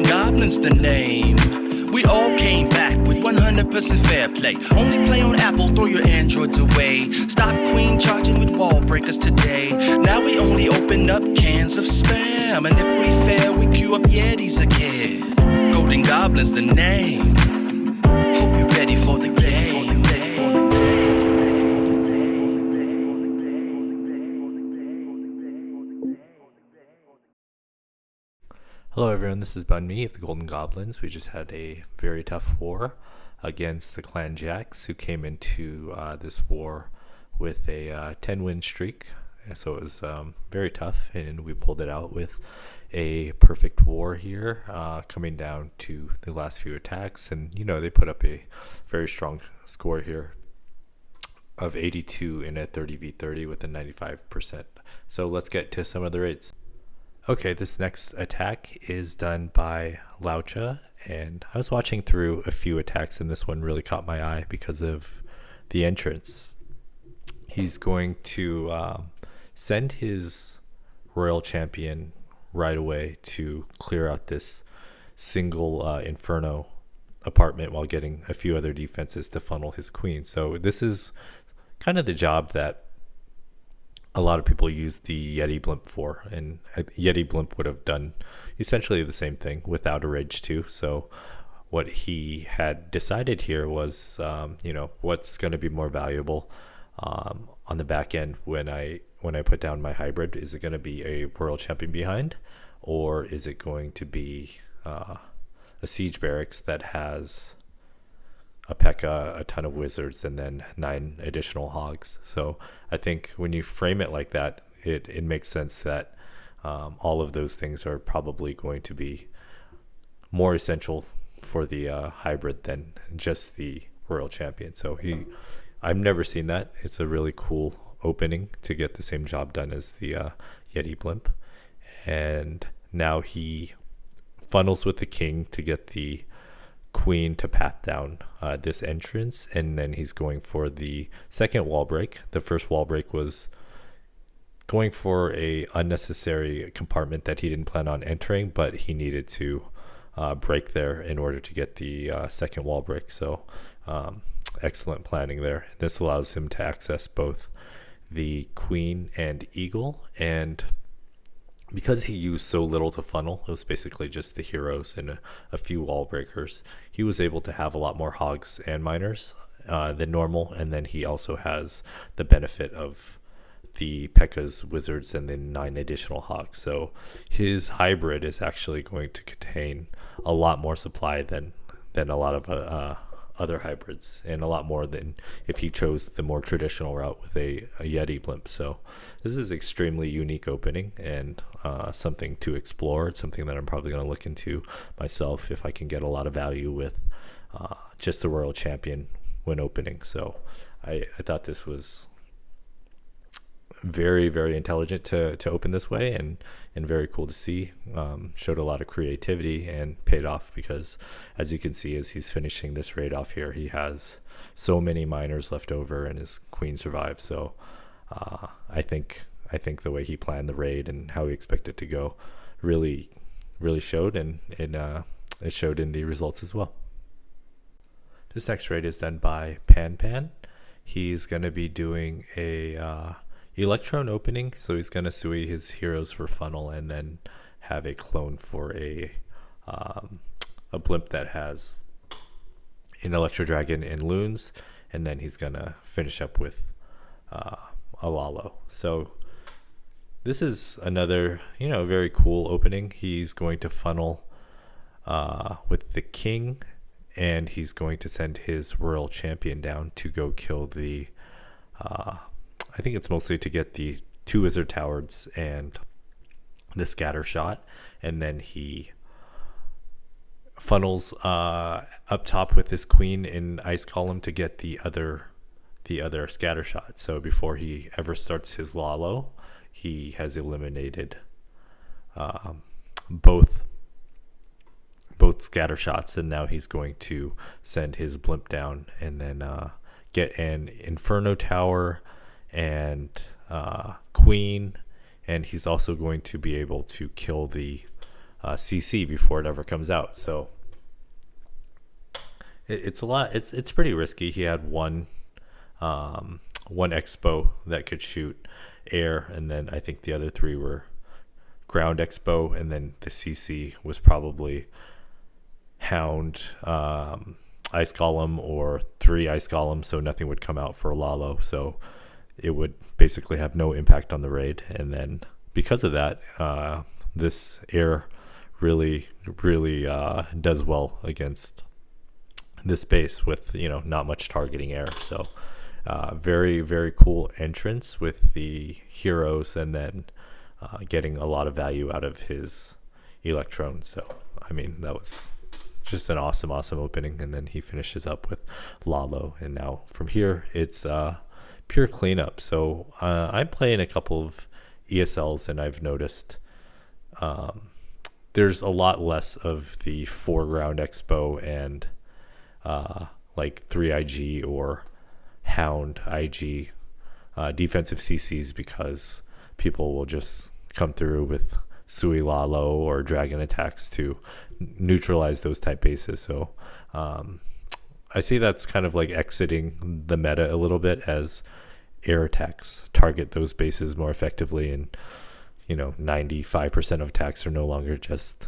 Goblins the name. We all came back with 100% fair play. Only play on Apple, throw your Androids away. Stop queen charging with wall breakers today. Now we only open up cans of spam. And if we fail, we queue up Yetis again. Golden Goblins the name. Hope you're ready for the game. Hello everyone, this is Bun Me of the Golden Goblins. We just had a very tough war against the Clan Jacks, who came into this war with a 10-win streak. So it was very tough, and we pulled it out with a perfect war here, coming down to the last few attacks. And, you know, they put up a very strong score here of 82 in a 30v30 with a 95%. So let's get to some of the raids. Okay, this next attack is done by Laucha, and I was watching through a few attacks, and this one really caught my eye because of the entrance. He's going to send his Royal Champion right away to clear out this single Inferno apartment while getting a few other defenses to funnel his queen. So this is kind of the job that a lot of people use the Yeti blimp for, and Yeti blimp would have done essentially the same thing without a rage 2. So what he had decided here was, what's going to be more valuable on the back end when I put down my hybrid. Is it going to be a Royal Champion behind, or is it going to be a siege barracks that has a P.E.K.K.A, a ton of wizards, and then 9 additional hogs? So I think when you frame it like that, it makes sense that all of those things are probably going to be more essential for the hybrid than just the Royal Champion. So I've never seen that. It's a really cool opening to get the same job done as the Yeti blimp. And now he funnels with the king to get the queen to path down this entrance, and then he's going for the second wall break. The first wall break was going for a unnecessary compartment that he didn't plan on entering, but he needed to break there in order to get the second wall break. So excellent planning there. This allows him to access both the queen and eagle, and because he used so little to funnel, it was basically just the heroes and a few wall breakers, he was able to have a lot more hogs and miners than normal. And then he also has the benefit of the P.E.K.K.A's wizards and then 9 additional hogs. So his hybrid is actually going to contain a lot more supply than a lot of other hybrids, and a lot more than if he chose the more traditional route with a Yeti blimp. So this is extremely unique opening, and something to explore. It's something that I'm probably going to look into myself if I can get a lot of value with just the Royal Champion when opening. So I thought this was very, very intelligent to open this way, and very cool to see. Showed a lot of creativity and paid off, because as you can see, as he's finishing this raid off here, he has so many miners left over and his queen survived. So I think the way he planned the raid and how he expected it to go really showed, and it showed in the results as well. This next raid is done by Pan. He's going to be doing a Electron opening, so he's going to sui his heroes for funnel and then have a clone for a blimp that has an Electro Dragon and loons, and then he's going to finish up with a Lalo. So this is another, very cool opening. He's going to funnel with the king, and he's going to send his Royal Champion down to go kill the I think it's mostly to get the 2 wizard towers and the scatter shot, and then he funnels up top with his queen in ice column to get the other scatter shot. So before he ever starts his Lalo, he has eliminated both scatter shots, and now he's going to send his blimp down and then get an Inferno tower and queen, and he's also going to be able to kill the CC before it ever comes out. So it's a lot. It's pretty risky. He had one expo that could shoot air, and then I think the other three were ground expo, and then the CC was probably Hound, Ice Golem, or 3 Ice Golems, so nothing would come out for Lalo. So it would basically have no impact on the raid. And then because of that, this air really does well against this base with not much targeting air. So very, very cool entrance with the heroes, and then getting a lot of value out of his Electron. So I mean, that was just an awesome opening. And then he finishes up with Lalo, and now from here it's pure cleanup. So I'm playing a couple of ESLs, and I've noticed there's a lot less of the foreground expo and like 3 IG or Hound IG defensive CCs, because people will just come through with Sui Lalo or Dragon attacks to neutralize those type bases. So I see that's kind of like exiting the meta a little bit, as air attacks target those bases more effectively, and 95% of attacks are no longer just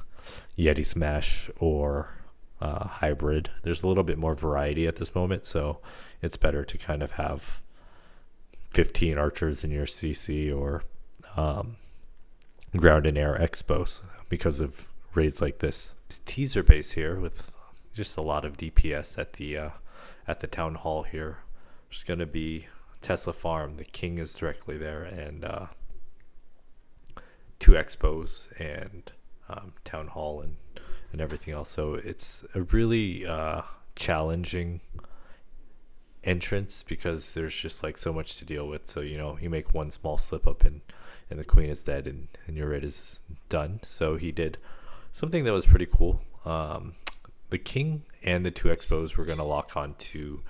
Yeti Smash or hybrid. There's a little bit more variety at this moment, so it's better to kind of have 15 archers in your CC, or ground and air expos, because of raids like this. This teaser base here with just a lot of DPS at the town hall here. There's going to be Tesla Farm. The king is directly there, and 2 expos and town hall and everything else. So it's a really challenging entrance, because there's just like so much to deal with. So you make one small slip up and the queen is dead, and your raid is done. So he did something that was pretty cool. The king and the 2 expos were going to lock on to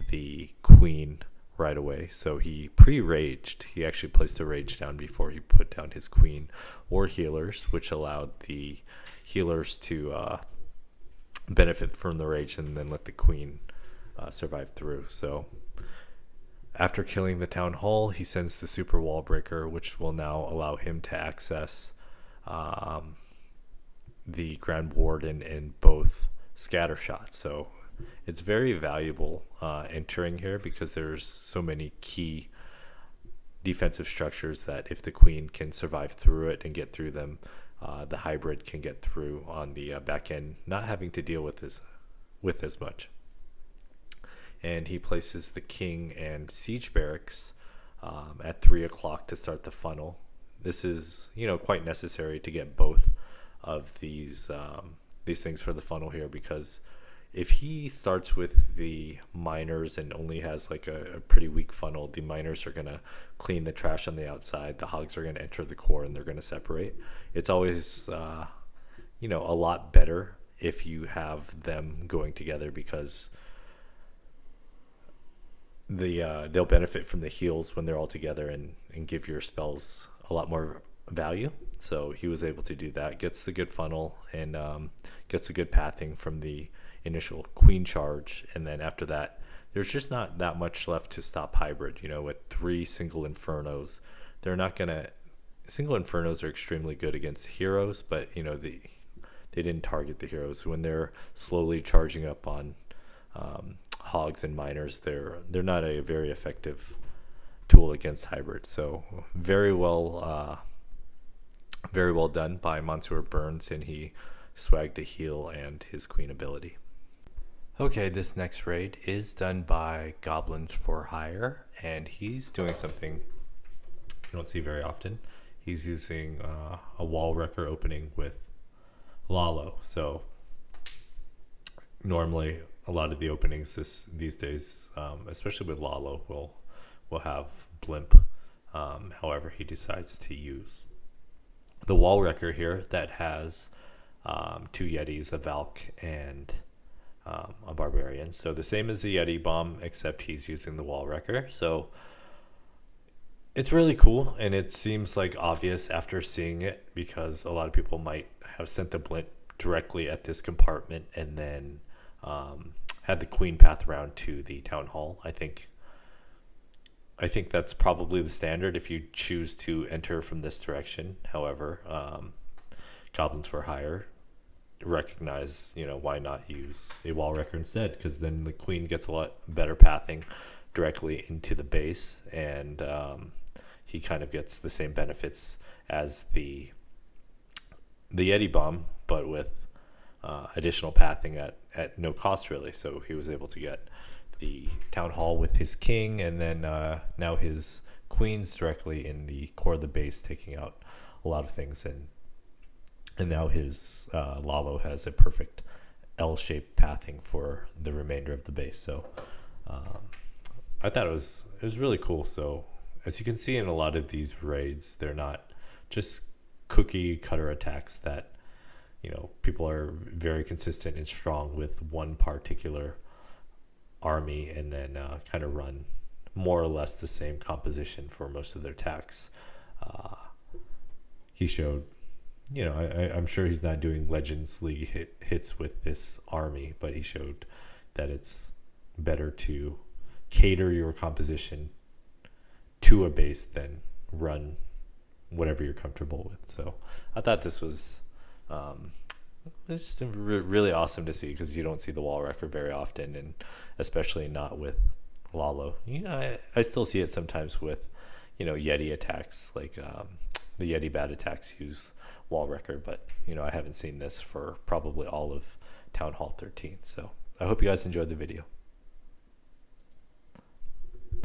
the queen right away. So he pre-raged. He actually placed a rage down before he put down his queen or healers, which allowed the healers to benefit from the rage, and then let the queen survive through. So after killing the town hall, he sends the super wall breaker, which will now allow him to access the Grand Warden in both scatter shots. So it's very valuable entering here, because there's so many key defensive structures that if the queen can survive through it and get through them, the hybrid can get through on the back end, not having to deal with as much. And he places the king and siege barracks at 3 o'clock to start the funnel. This is quite necessary to get both of these things for the funnel here, because if he starts with the miners and only has like a pretty weak funnel, the miners are going to clean the trash on the outside, the hogs are going to enter the core, and they're going to separate. It's always a lot better if you have them going together, because they'll benefit from the heals when they're all together, and give your spells a lot more value. So he was able to do that, gets the good funnel, and gets a good pathing from the initial queen charge. And then after that, there's just not that much left to stop hybrid. With 3 single infernos, they're not gonna. Single infernos are extremely good against heroes, but they didn't target the heroes. When they're slowly charging up on hogs and miners, they're not a very effective tool against hybrid. So very well done by Monsieur Burns, and he swagged a heal and his queen ability. Okay, this next raid is done by Goblins for Hire, and he's doing something you don't see very often. He's using a wall wrecker opening with Lalo. So normally a lot of the openings these days, especially with Lalo, will have blimp. However, he decides to use the wall wrecker here that has 2 Yetis, a Valk, and a Barbarian. So the same as the Yeti bomb, except he's using the wall wrecker. So It's really cool, and it seems like obvious after seeing it because a lot of people might have sent the blimp directly at this compartment and then had the queen path around to the town hall. I think that's probably the standard if you choose to enter from this direction. However, Goblins for Hire recognize, why not use a wall wrecker instead? Because then the queen gets a lot better pathing directly into the base, and he kind of gets the same benefits as the Yeti bomb, but with additional pathing at no cost really. So he was able to get the town hall with his king, and then now his queens directly in the core of the base, taking out a lot of things, and now his Lalo has a perfect L-shaped pathing for the remainder of the base. So I thought it was really cool. So as you can see in a lot of these raids, they're not just cookie cutter attacks that people are very consistent and strong with one particular army, and then kind of run more or less the same composition for most of their attacks. He showed, I'm sure he's not doing Legends League hits with this army, but he showed that it's better to cater your composition to a base than run whatever you're comfortable with. So I thought this was it's just really awesome to see, because you don't see the wall wrecker very often, and especially not with Lalo. I still see it sometimes with Yeti attacks, like the Yeti bat attacks use wall wrecker, but I haven't seen this for probably all of Town Hall 13. So I hope you guys enjoyed the video.